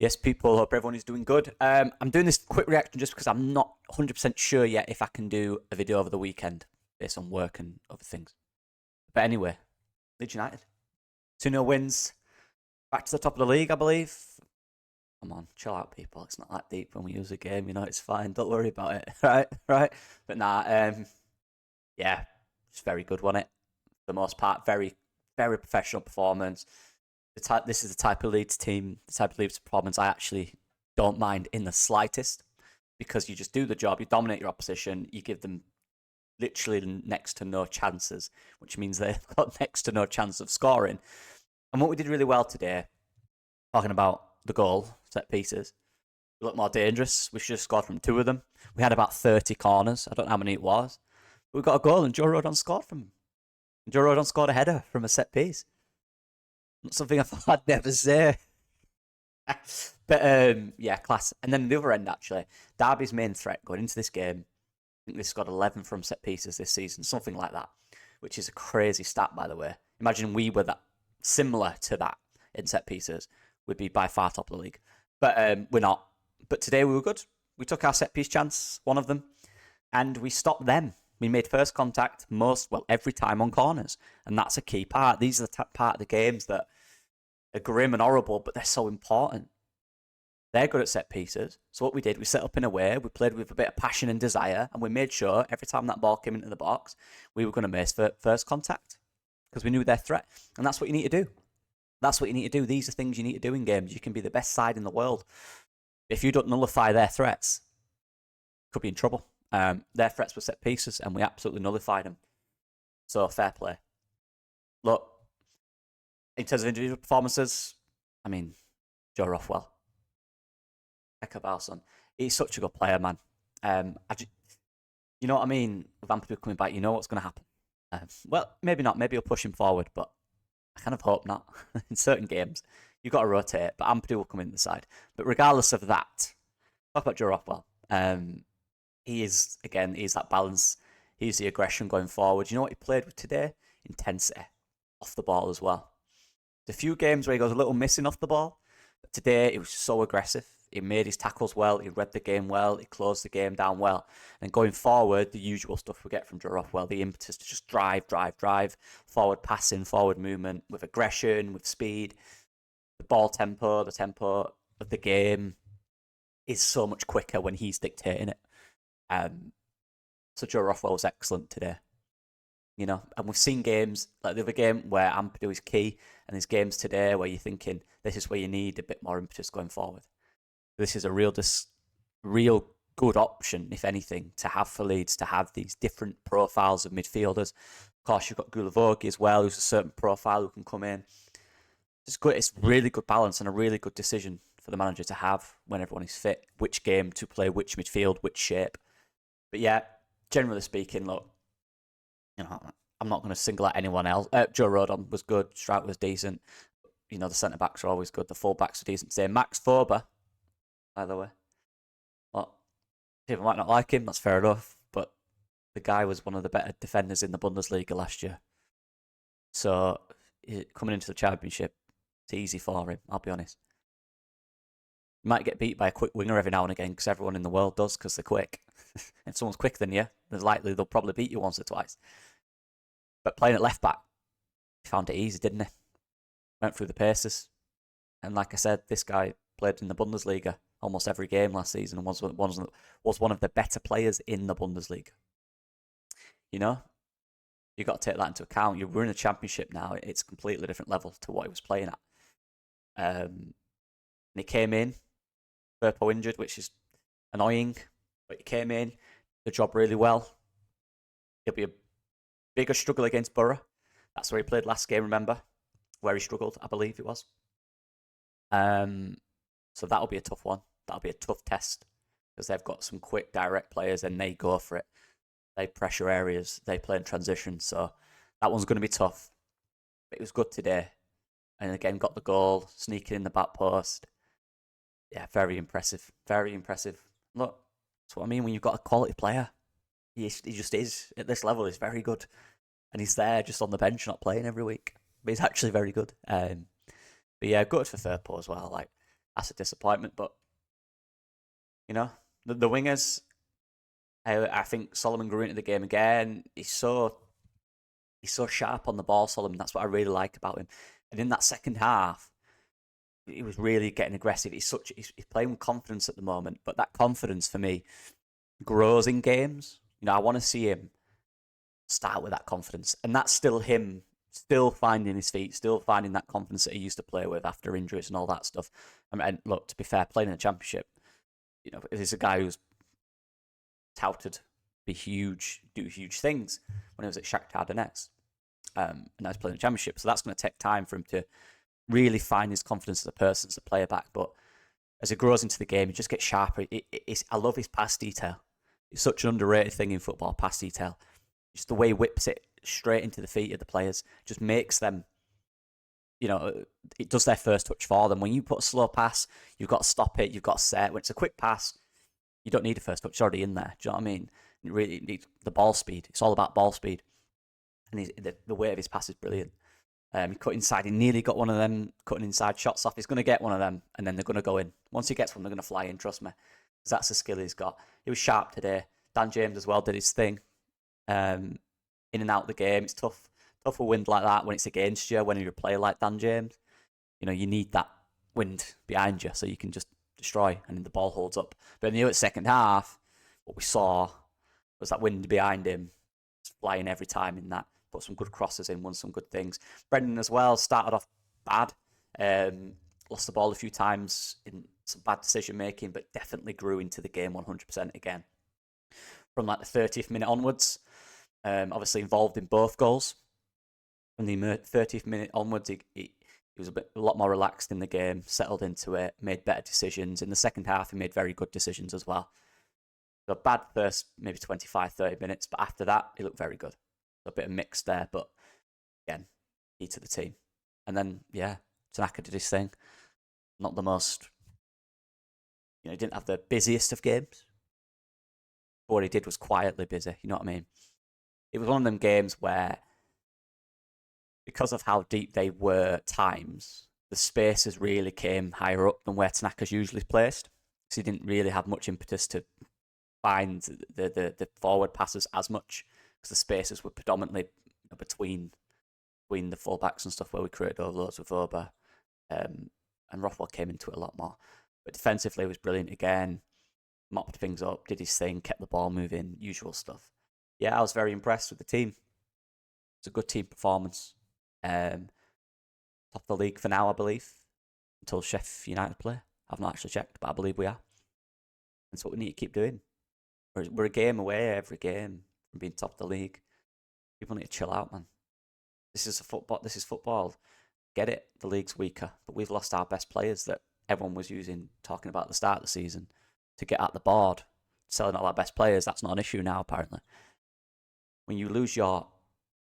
Yes, people, hope everyone is doing good. I'm doing this quick reaction just because I'm not 100% sure yet if I can do a video over the weekend based on work and other things. But anyway, Leeds United. 2-0 wins. Back to the top of the league, I believe. Come on, chill out, people. It's not that deep when we use a game, it's fine. Don't worry about it, right? But nah, yeah, it's very good, wasn't it? For the most part, very, very professional performance. This is the type of Leeds team, the type of Leeds performance I actually don't mind in the slightest, because you just do the job, you dominate your opposition, you give them literally next to no chances, which means they've got next to no chance of scoring. And what we did really well today, talking about the goal, set pieces, we looked more dangerous. We should have scored from 2 of them. We had about 30 corners. I don't know how many it was. But we got a goal and Joe Rodon scored from them. Joe Rodon scored a header from a set piece. Not something I thought I'd never say. But yeah, class. And then the other end, actually, Derby's main threat going into this game, I think they've got 11 from set pieces this season, something like that, which is a crazy stat, by the way. Imagine we were that similar to that in set pieces. We'd be by far top of the league. But we're not. But today we were good. We took our set piece chance, one of them, and we stopped them. We made first contact every time on corners. And that's a key part. These are the part of the games that are grim and horrible, but they're so important. They're good at set pieces. So what we did, we set up in a way, we played with a bit of passion and desire, and we made sure every time that ball came into the box, we were going to make first contact because we knew their threat. And that's what you need to do. That's what you need to do. These are things you need to do in games. You can be the best side in the world. If you don't nullify their threats, you could be in trouble. Their threats were set pieces, and we absolutely nullified them. So, fair play. Look, in terms of individual performances, I mean, Joe Rothwell. Heck of our son. He's such a good player, man. You know what I mean? With Ampadu coming back, you know what's going to happen. Well, maybe not. Maybe he'll push him forward, but I kind of hope not. In certain games, you've got to rotate, but Ampadu will come in the side. But regardless of that, talk about Joe Rothwell. He's that balance. He's the aggression going forward. You know what he played with today? Intensity. Off the ball as well. There's a few games where he goes a little missing off the ball. But today, he was so aggressive. He made his tackles well. He read the game well. He closed the game down well. And going forward, the usual stuff we get from Joe Rothwell, the impetus to just drive, forward passing, forward movement, with aggression, with speed. The ball tempo, the tempo of the game is so much quicker when he's dictating it. So Joe Rothwell was excellent today. And we've seen games like the other game where Ampadu is key, and there's games today where you're thinking this is where you need a bit more impetus going forward. This is a real good option, if anything, to have for Leeds, to have these different profiles of midfielders. Of course, you've got Gulavogi as well, who's a certain profile who can come in. It's good. It's really good balance and a really good decision for the manager to have when everyone is fit, which game to play, which midfield, which shape. But yeah, generally speaking, look, I'm not going to single out anyone else. Joe Rodon was good. Strout was decent. The centre-backs are always good. The full-backs are decent. Say Max Fober, by the way. Well, people might not like him. That's fair enough. But the guy was one of the better defenders in the Bundesliga last year. So coming into the Championship, it's easy for him, I'll be honest. You might get beat by a quick winger every now and again because everyone in the world does because they're quick. If someone's quicker than you, there's likely they'll probably beat you once or twice. But playing at left back, he found it easy, didn't he? Went through the paces. And like I said, this guy played in the Bundesliga almost every game last season and was one of the better players in the Bundesliga. You've got to take that into account. We're in a Championship now. It's a completely different level to what he was playing at. And he came in, Firpo injured, which is annoying. But he came in, did the job really well. He'll be a bigger struggle against Borough. That's where he played last game, remember? Where he struggled, I believe it was. So that'll be a tough one. That'll be a tough test because they've got some quick, direct players and they go for it. They pressure areas. They play in transition. So that one's going to be tough. But it was good today. And again, got the goal, sneaking in the back post. Yeah, very impressive. Very impressive. Look, that's what I mean when you've got a quality player. He just is. At this level, he's very good. And he's there just on the bench, not playing every week. But he's actually very good. But yeah, good for Firpo as well. that's a disappointment. But the wingers, I think Solomon grew into the game again. He's so sharp on the ball, Solomon. That's what I really like about him. And in that second half, he was really getting aggressive. He's playing with confidence at the moment, but that confidence for me grows in games. I want to see him start with that confidence, and that's still him, still finding his feet, still finding that confidence that he used to play with after injuries and all that stuff. And look, to be fair, playing in the Championship, he's a guy who's touted be huge, do huge things when he was at Shakhtar Donetsk, and now he's playing the Championship. So that's going to take time for him to really find his confidence as a person, as a player back. But as he grows into the game, he just gets sharper. I love his pass detail. It's such an underrated thing in football, pass detail. Just the way he whips it straight into the feet of the players just makes them, it does their first touch for them. When you put a slow pass, you've got to stop it, you've got to set. When it's a quick pass, you don't need a first touch, it's already in there. Do you know what I mean? It really needs the ball speed. It's all about ball speed. And the weight of his pass is brilliant. He cut inside, he nearly got one of them cutting inside shots off. He's going to get one of them, and then they're going to go in. Once he gets one, they're going to fly in, trust me. Because that's the skill he's got. He was sharp today. Dan James as well did his thing. In and out of the game. It's tough a wind like that when it's against you, when you're a player like Dan James. You need that wind behind you so you can just destroy, and then the ball holds up. But in the second half, what we saw was that wind behind him. It's flying every time in that. Put some good crosses in, won some good things. Brendan as well started off bad. Lost the ball a few times in some bad decision making, but definitely grew into the game 100% again. From like the 30th minute onwards, obviously involved in both goals. From the 30th minute onwards, he was a lot more relaxed in the game, settled into it, made better decisions. In the second half, he made very good decisions as well. So bad first maybe 25, 30 minutes, but after that, he looked very good. A bit of mix there, but again, key to the team. And then, Tanaka did his thing. Not the most, he didn't have the busiest of games. But what he did was quietly busy, you know what I mean? It was one of them games where, because of how deep they were at times, the spaces really came higher up than where Tanaka's usually placed. So he didn't really have much impetus to find the forward passes as much, because the spaces were predominantly between the fullbacks and stuff, where we created overloads with Oba, and Rothwell came into it a lot more. But defensively, he was brilliant again, mopped things up, did his thing, kept the ball moving, usual stuff. Yeah, I was very impressed with the team. It's a good team performance. Top of the league for now, I believe, until Sheffield United play. I've not actually checked, but I believe we are. That's what we need to keep doing. We're a game away every game from being top of the league. People need to chill out, man. This is football. Get it? The league's weaker, but we've lost our best players that everyone was talking about at the start of the season to get at the board. Selling all our best players, that's not an issue now, apparently. When you lose your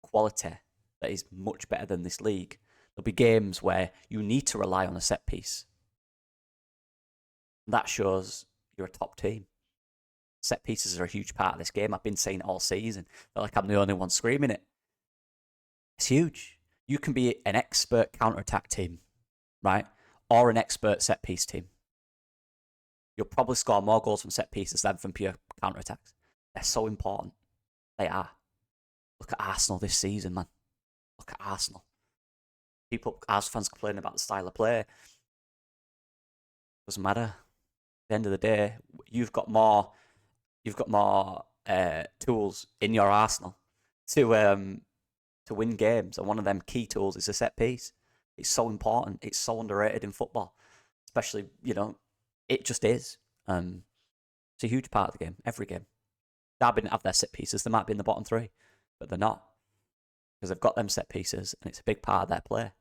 quality that is much better than this league, there'll be games where you need to rely on a set piece. That shows you're a top team. Set pieces are a huge part of this game. I've been saying it all season. I feel like I'm the only one screaming it. It's huge. You can be an expert counter-attack team, right? Or an expert set piece team. You'll probably score more goals from set pieces than from pure counter-attacks. They're so important. They are. Look at Arsenal this season, man. Look at Arsenal. Arsenal fans complaining about the style of play. Doesn't matter. At the end of the day, you've got more tools in your arsenal to win games, and one of them key tools is a set piece. It's so important. It's so underrated in football, especially it just is. It's a huge part of the game. Every game, Derby didn't have their set pieces. They might be in the bottom three, but they're not, because they've got them set pieces, and it's a big part of their play.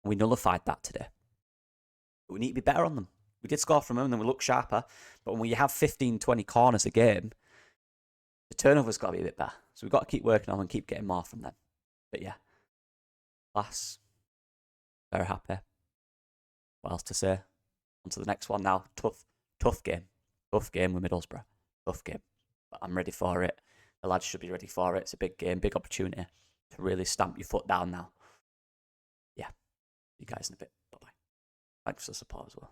We nullified that today. But we need to be better on them. We did score from them, and then we look sharper. But when you have 15, 20 corners a game, the turnover's got to be a bit better. So we've got to keep working on and keep getting more from them. But yeah, class. Very happy. What else to say? On to the next one now. Tough game. Tough game with Middlesbrough. Tough game. But I'm ready for it. The lads should be ready for it. It's a big game, big opportunity to really stamp your foot down now. Yeah. See you guys in a bit. Bye-bye. Thanks for the support as well.